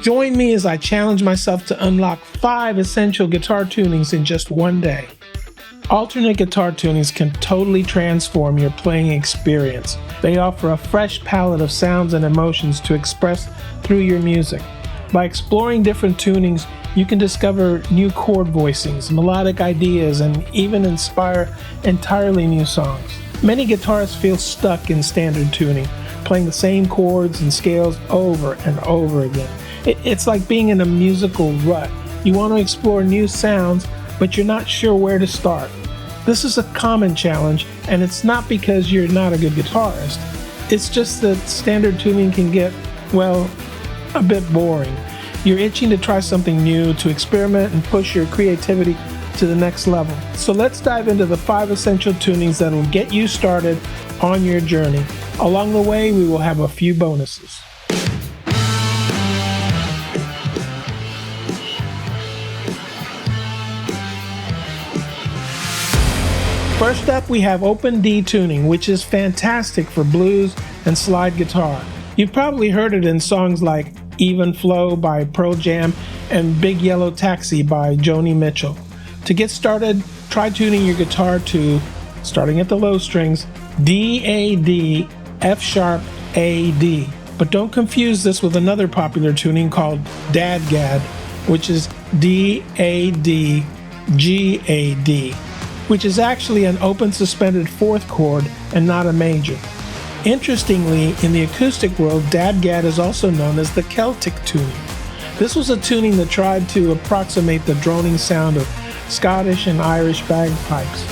Join me as I challenge myself to unlock 5 essential guitar tunings in just one day. Alternate guitar tunings can totally transform your playing experience. They offer a fresh palette of sounds and emotions to express through your music. By exploring different tunings, you can discover new chord voicings, melodic ideas, and even inspire entirely new songs. Many guitarists feel stuck in standard tuning, playing the same chords and scales over and over again. It's like being in a musical rut. You want to explore new sounds, but you're not sure where to start. This is a common challenge, and it's not because you're not a good guitarist. It's just that standard tuning can get, well, a bit boring. You're itching to try something new, to experiment and push your creativity to the next level. So let's dive into the 5 essential tunings that'll get you started on your journey. Along the way, we will have a few bonuses. First up, we have Open D tuning, which is fantastic for blues and slide guitar. You've probably heard it in songs like Even Flow by Pearl Jam and Big Yellow Taxi by Joni Mitchell. To get started, try tuning your guitar to, starting at the low strings, D-A-D, F-sharp, A-D. But don't confuse this with another popular tuning called DADGAD, which is D-A-D, G-A-D. Which is actually an open suspended 4th chord and not a major. Interestingly, in the acoustic world, DADGAD is also known as the Celtic tuning. This was a tuning that tried to approximate the droning sound of Scottish and Irish bagpipes.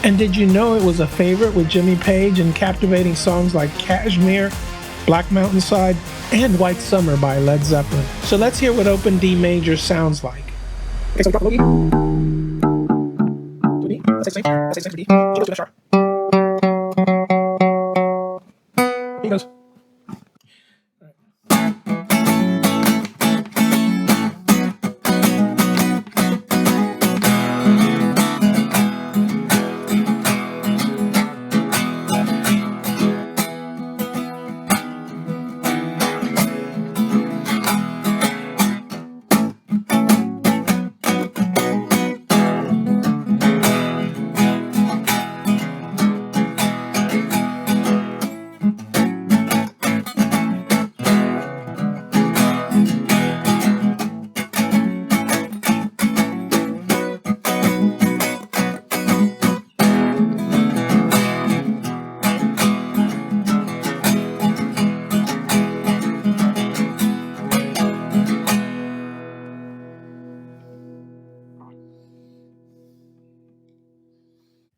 And did you know it was a favorite with Jimmy Page in captivating songs like Kashmir, Black Mountainside, and White Summer by Led Zeppelin? So let's hear what Open D major sounds like. Okay, so drop low E. That's A, G goes to F sharp. Here goes.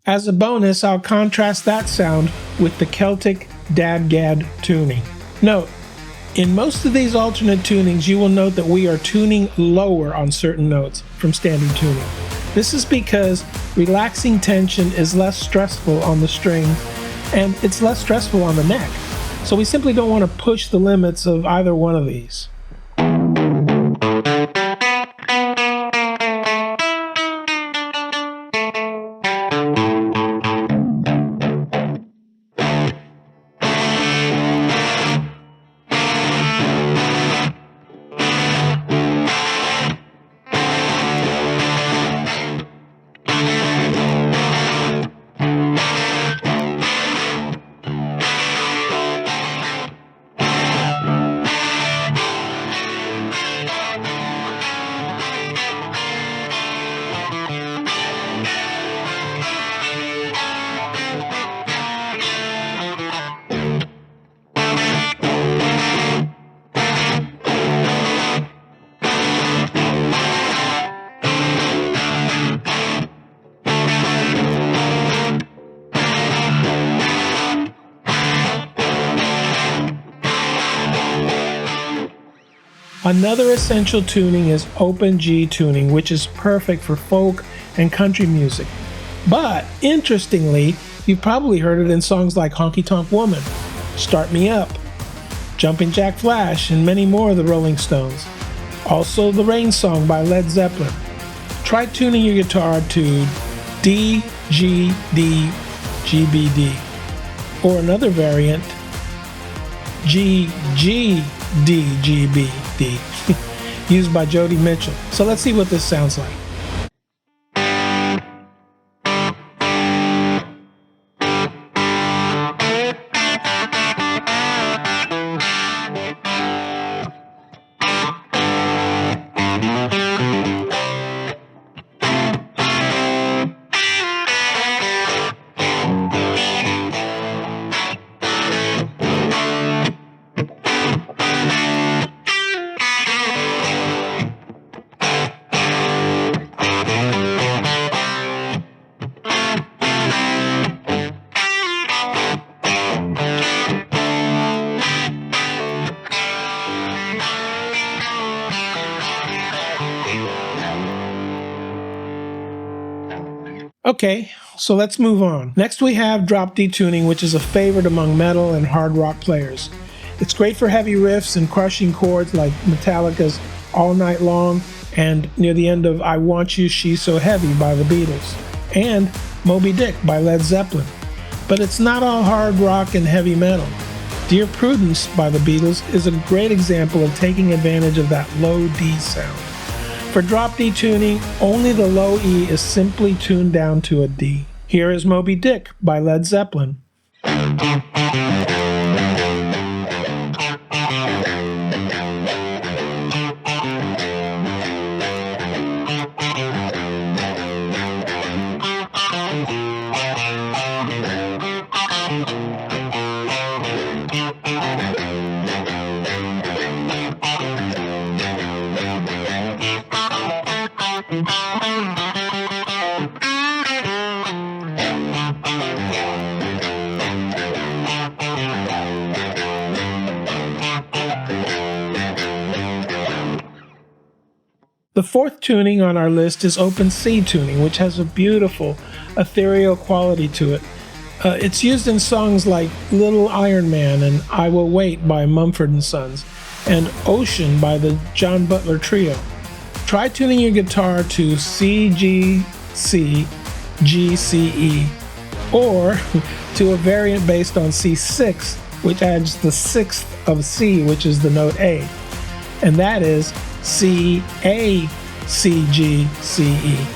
As a bonus, I'll contrast that sound with the Celtic DADGAD tuning. Note, in most of these alternate tunings, you will note that we are tuning lower on certain notes from standard tuning. This is because relaxing tension is less stressful on the string, and it's less stressful on the neck. So we simply don't want to push the limits of either one of these. Another essential tuning is Open G tuning, which is perfect for folk and country music. But interestingly, you've probably heard it in songs like Honky Tonk Woman, Start Me Up, Jumping Jack Flash, and many more of the Rolling Stones. Also the Rain Song by Led Zeppelin. Try tuning your guitar to D, G, D, G, B, D. Or another variant, G, G, D, G, B, D. used by Joni Mitchell. So let's see what this sounds like. Okay, so let's move on. Next we have drop D tuning, which is a favorite among metal and hard rock players. It's great for heavy riffs and crushing chords like Metallica's All Night Long and near the end of I Want You, She's So Heavy by the Beatles, and Moby Dick by Led Zeppelin. But it's not all hard rock and heavy metal. Dear Prudence by the Beatles is a great example of taking advantage of that low D sound. For drop D tuning, only the low E is simply tuned down to a D. Here is Moby Dick by Led Zeppelin. The fourth tuning on our list is open C tuning, which has a beautiful ethereal quality to it. It's used in songs like Little Iron Man and I Will Wait by Mumford & Sons and Ocean by the John Butler Trio. Try tuning your guitar to C, G, C, G, C, E, or to a variant based on C6, which adds the sixth of C, which is the note A, and that is C, A, C, G, C, E.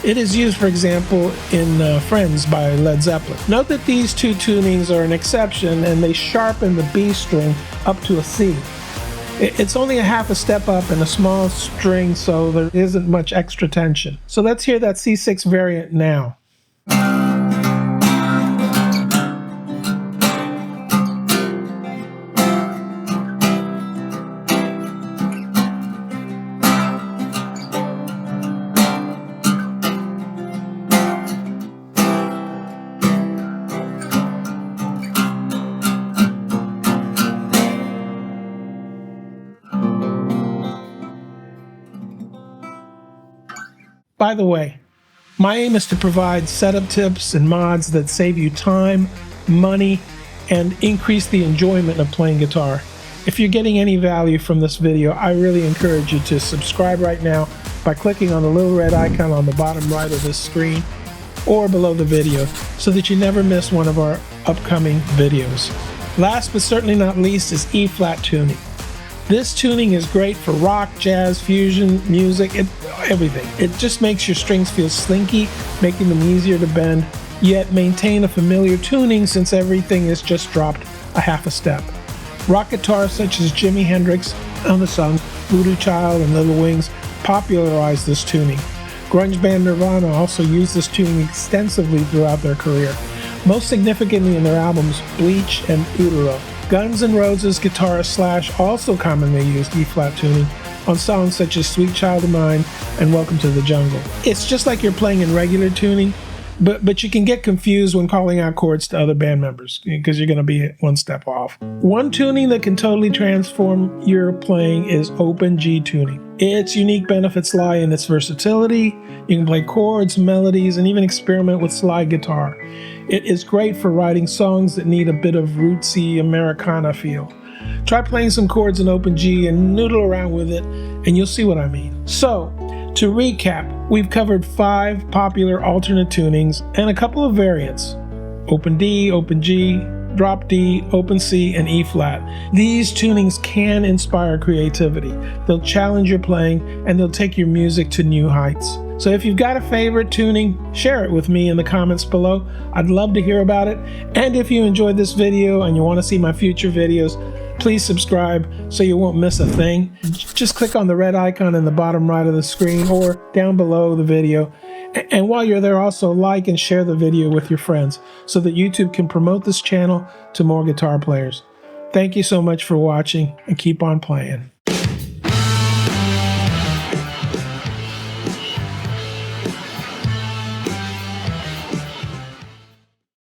It is used, for example, in Friends by Led Zeppelin. Note that these two tunings are an exception and they sharpen the B string up to a C. It's only a half a step up and a small string, so there isn't much extra tension. So let's hear that C6 variant now. By the way, my aim is to provide setup tips and mods that save you time, money, and increase the enjoyment of playing guitar. If you're getting any value from this video, I really encourage you to subscribe right now by clicking on the little red icon on the bottom right of this screen or below the video so that you never miss one of our upcoming videos. Last but certainly not least is E-flat tuning. This tuning is great for rock, jazz, fusion, music, everything. It just makes your strings feel slinky, making them easier to bend, yet maintain a familiar tuning since everything is just dropped a half a step. Rock guitarists such as Jimi Hendrix on the songs Voodoo Child and Little Wings popularized this tuning. Grunge band Nirvana also used this tuning extensively throughout their career, most significantly in their albums Bleach and Utero. Guns N' Roses guitarist Slash also commonly used E-flat tuning on songs such as Sweet Child of Mine and Welcome to the Jungle. It's just like you're playing in regular tuning, but you can get confused when calling out chords to other band members because you're going to be one step off. One tuning that can totally transform your playing is open G tuning. Its unique benefits lie in its versatility. You can play chords, melodies, and even experiment with slide guitar. It is great for writing songs that need a bit of rootsy Americana feel. Try playing some chords in open G and noodle around with it, and you'll see what I mean. So, to recap, we've covered 5 popular alternate tunings and a couple of variants. Open D, Open G, drop D, open C, and E flat. These tunings can inspire creativity. They'll challenge your playing, and they'll take your music to new heights. So if you've got a favorite tuning, share it with me in the comments below. I'd love to hear about it. And if you enjoyed this video and you want to see my future videos, please subscribe so you won't miss a thing. Just click on the red icon in the bottom right of the screen or down below the video. And while you're there, also like and share the video with your friends so that YouTube can promote this channel to more guitar players. Thank you so much for watching, and keep on playing.